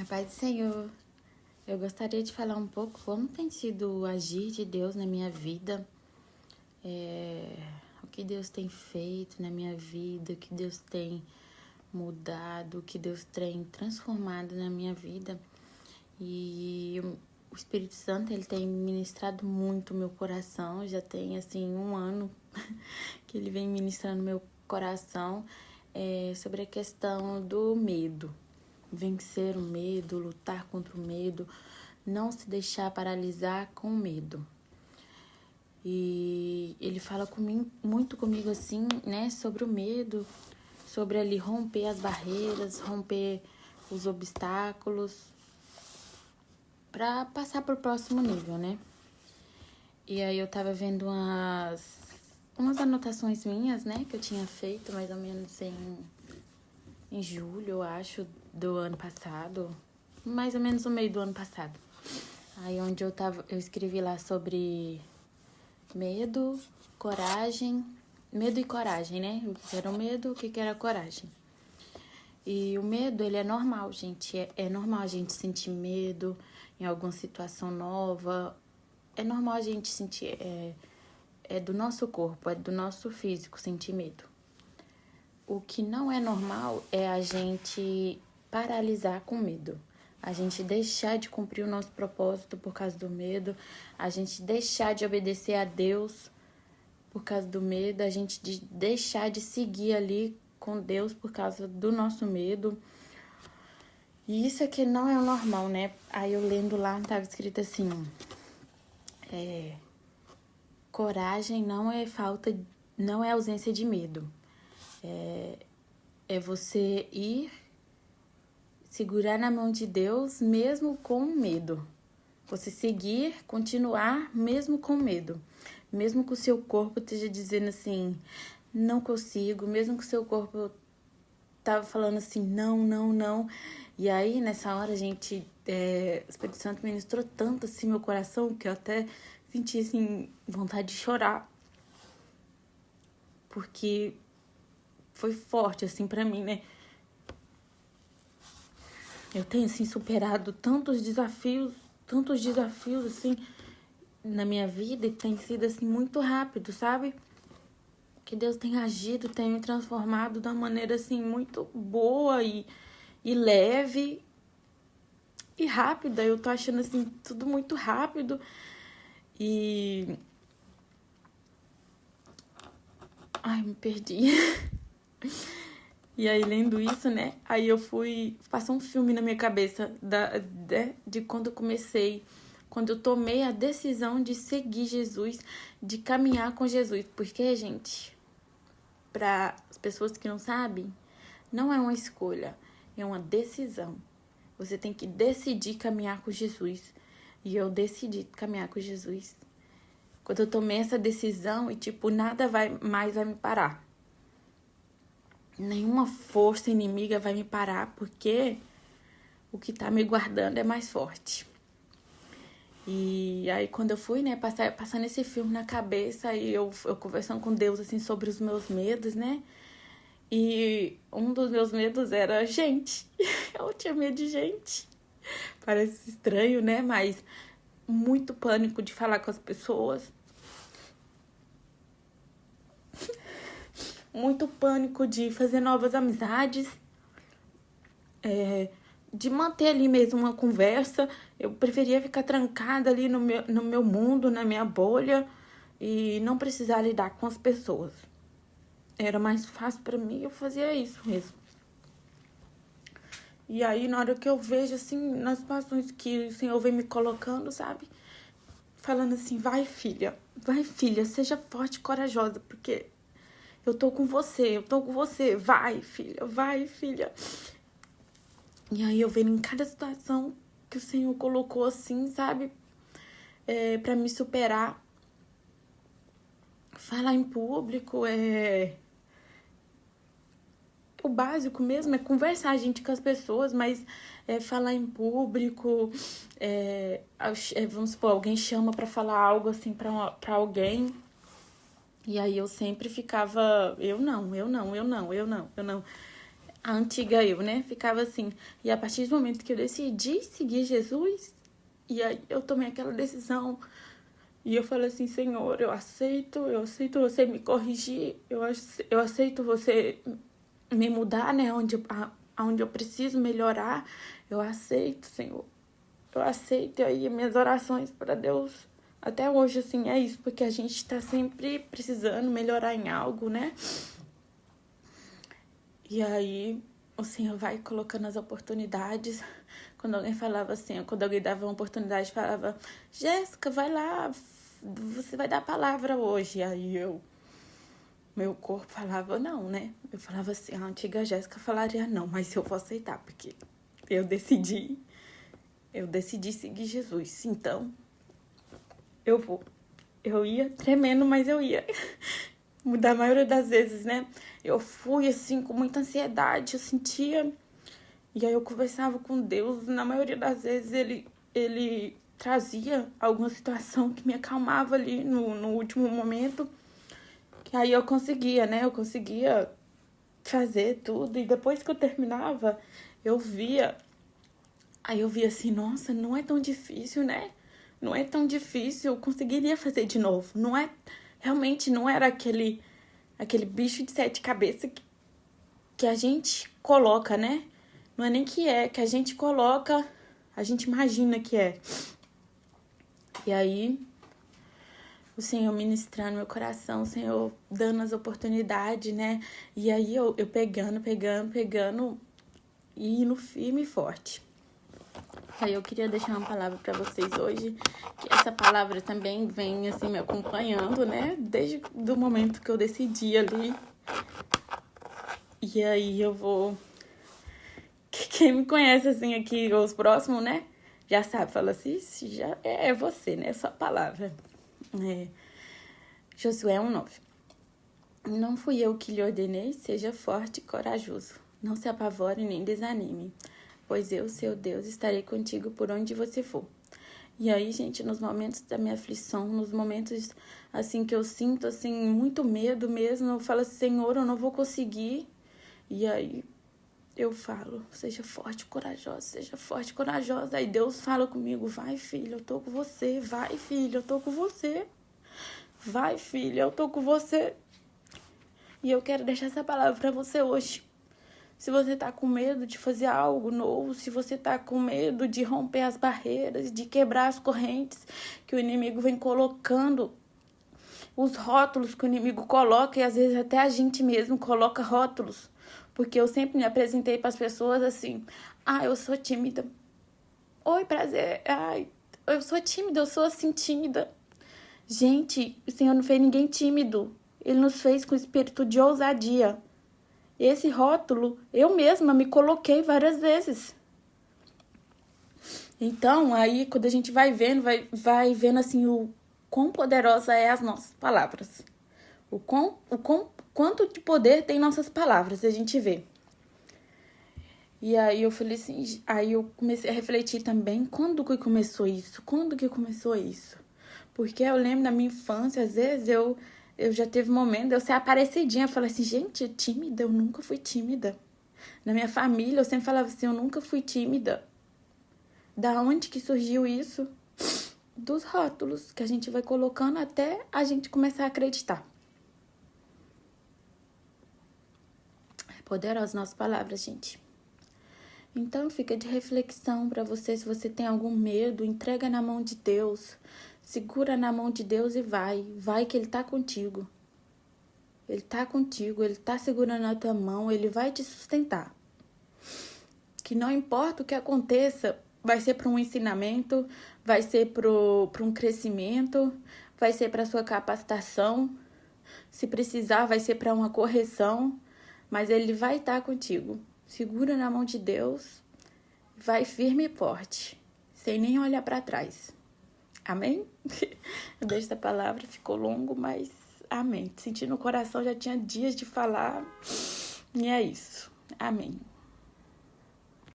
Paz do Senhor, eu gostaria de falar um pouco como tem sido o agir de Deus na minha vida, o que Deus tem feito na minha vida, o que Deus tem mudado, o que Deus tem transformado na minha vida. E o Espírito Santo, ele tem ministrado muito o meu coração, já tem assim 1 ano que ele vem ministrando meu coração sobre a questão do medo. Vencer o medo, lutar contra o medo, não se deixar paralisar com medo. E ele fala muito comigo assim, né, sobre o medo, sobre ali romper as barreiras, romper os obstáculos, para passar pro próximo nível, né? E aí eu tava vendo umas anotações minhas, né, que eu tinha feito mais ou menos em julho, eu acho, do ano passado, mais ou menos no meio do ano passado. Aí onde eu escrevi lá sobre medo e coragem, né? O que era o medo, o que era a coragem. E o medo, ele é normal, gente. É normal a gente sentir medo em alguma situação nova. É normal a gente sentir, é do nosso corpo, é do nosso físico sentir medo. O que não é normal é a gente paralisar com medo. A gente deixar de cumprir o nosso propósito por causa do medo. A gente deixar de obedecer a Deus por causa do medo. A gente deixar de seguir ali com Deus por causa do nosso medo. E isso aqui não é o normal, né? Aí eu lendo lá, estava escrito assim: coragem não é ausência de medo. É você ir segurar na mão de Deus mesmo com medo. Você seguir, continuar mesmo com medo. Mesmo que o seu corpo esteja dizendo assim, não consigo. Mesmo que o seu corpo tava falando assim, não, não, não. E aí, nessa hora, gente, o Espírito Santo ministrou tanto assim meu coração que eu até senti assim, vontade de chorar. Porque foi forte, assim, pra mim, né? Eu tenho, assim, superado tantos desafios, assim, na minha vida. E tem sido, assim, muito rápido, sabe? Que Deus tem agido, tem me transformado de uma maneira, assim, muito boa e leve e rápida. Eu tô achando, assim, tudo muito rápido. E... ai, me perdi. E aí, lendo isso, né? Aí eu passou um filme na minha cabeça de quando eu comecei, quando eu tomei a decisão de seguir Jesus, de caminhar com Jesus. Porque, gente, para as pessoas que não sabem, não é uma escolha, é uma decisão. Você tem que decidir caminhar com Jesus. E eu decidi caminhar com Jesus. Quando eu tomei essa decisão e, tipo, nada mais vai me parar. Nenhuma força inimiga vai me parar, porque o que tá me guardando é mais forte. E aí, quando eu fui, né, passando esse filme na cabeça, e eu conversando com Deus, assim, sobre os meus medos, né? E um dos meus medos era gente. Eu tinha medo de gente. Parece estranho, né? Mas muito pânico de falar com as pessoas. Muito pânico de fazer novas amizades. De manter ali mesmo uma conversa. Eu preferia ficar trancada ali no meu mundo, na minha bolha, e não precisar lidar com as pessoas. Era mais fácil pra mim, eu fazia isso mesmo. E aí, na hora que eu vejo, assim, nas situações que o Senhor vem me colocando, sabe? Falando assim, vai filha, seja forte e corajosa, porque eu tô com você, vai filha. E aí eu vendo em cada situação que o Senhor colocou assim, sabe? Pra me superar. Falar em público, o básico mesmo, é conversar, gente, com as pessoas, mas falar em público, vamos supor, alguém chama pra falar algo assim pra alguém, e aí eu sempre ficava, eu não. a antiga eu, né? Ficava assim. E a partir do momento que eu decidi seguir Jesus, e aí eu tomei aquela decisão. E eu falei assim, Senhor, eu aceito você me corrigir, eu aceito você me mudar, né? Onde eu preciso melhorar. Eu aceito, Senhor. Eu aceito. E aí minhas orações para Deus, até hoje, assim, é isso. Porque a gente tá sempre precisando melhorar em algo, né? E aí o Senhor vai colocando as oportunidades. Quando alguém falava assim, quando alguém dava uma oportunidade, falava, Jéssica, vai lá, você vai dar a palavra hoje. Aí meu corpo falava não, né? Eu falava assim, a antiga Jéssica falaria não, mas eu vou aceitar, porque eu decidi seguir Jesus. Então, eu vou. Eu ia tremendo, mas eu ia. Da maioria das vezes, né? Eu fui assim com muita ansiedade, eu sentia. E aí eu conversava com Deus, na maioria das vezes ele trazia alguma situação que me acalmava ali no último momento. Que aí eu conseguia, né? Eu conseguia fazer tudo. E depois que eu terminava, eu via. Aí eu via assim, nossa, não é tão difícil, né? Não é tão difícil, eu conseguiria fazer de novo. Não é, realmente não era aquele bicho de 7 cabeças que a gente coloca, né? Não é nem que a gente coloca, a gente imagina que é. E aí, o Senhor ministrando meu coração, o Senhor dando as oportunidades, né? E aí eu pegando e indo firme e forte. Aí eu queria deixar uma palavra para vocês hoje, que essa palavra também vem assim me acompanhando, né? Desde o momento que eu decidi ali. E aí eu vou... Quem me conhece assim aqui, os próximos, né? Já sabe, fala assim, já é você, né? Sua palavra. Josué 1:9. Não fui eu que lhe ordenei, seja forte e corajoso. Não se apavore nem desanime, pois eu, seu Deus, estarei contigo por onde você for. E aí, gente, nos momentos da minha aflição, nos momentos, assim, que eu sinto, assim, muito medo mesmo, eu falo assim, Senhor, eu não vou conseguir. E aí, eu falo, seja forte, corajosa, seja forte, corajosa. Aí Deus fala comigo, vai, filho, eu tô com você. Vai, filho, eu tô com você. Vai, filho, eu tô com você. E eu quero deixar essa palavra pra você hoje. Se você tá com medo de fazer algo novo, se você tá com medo de romper as barreiras, de quebrar as correntes que o inimigo vem colocando, os rótulos que o inimigo coloca, e às vezes até a gente mesmo coloca rótulos. Porque eu sempre me apresentei para as pessoas assim, eu sou tímida. Oi, prazer. Eu sou tímida, eu sou assim tímida. Gente, o Senhor não fez ninguém tímido. Ele nos fez com espírito de ousadia. Esse rótulo, eu mesma me coloquei várias vezes. Então, aí, quando a gente vai vendo, vai vendo assim o quão poderosa é as nossas palavras. Quanto de poder tem nossas palavras, a gente vê. E aí eu falei assim, aí eu comecei a refletir também, quando que começou isso? Porque eu lembro da minha infância, às vezes eu já teve momento de eu ser aparecidinha. Eu falei assim, gente, tímida? Eu nunca fui tímida. Na minha família, eu sempre falava assim, eu nunca fui tímida. Da onde que surgiu isso? Dos rótulos que a gente vai colocando até a gente começar a acreditar. É poderosa nossas palavras, gente. Então, fica de reflexão para você. Se você tem algum medo, entrega na mão de Deus. Segura na mão de Deus e vai. Vai que Ele tá contigo. Ele tá contigo, Ele tá segurando a tua mão, Ele vai te sustentar. Que não importa o que aconteça, vai ser para um ensinamento, vai ser para um crescimento, vai ser para sua capacitação. Se precisar, vai ser para uma correção, mas Ele vai estar contigo. Segura na mão de Deus, vai firme e forte, sem nem olhar para trás. Amém? Eu deixo essa palavra, ficou longo, mas amém. Senti no coração, já tinha dias de falar, e é isso. Amém.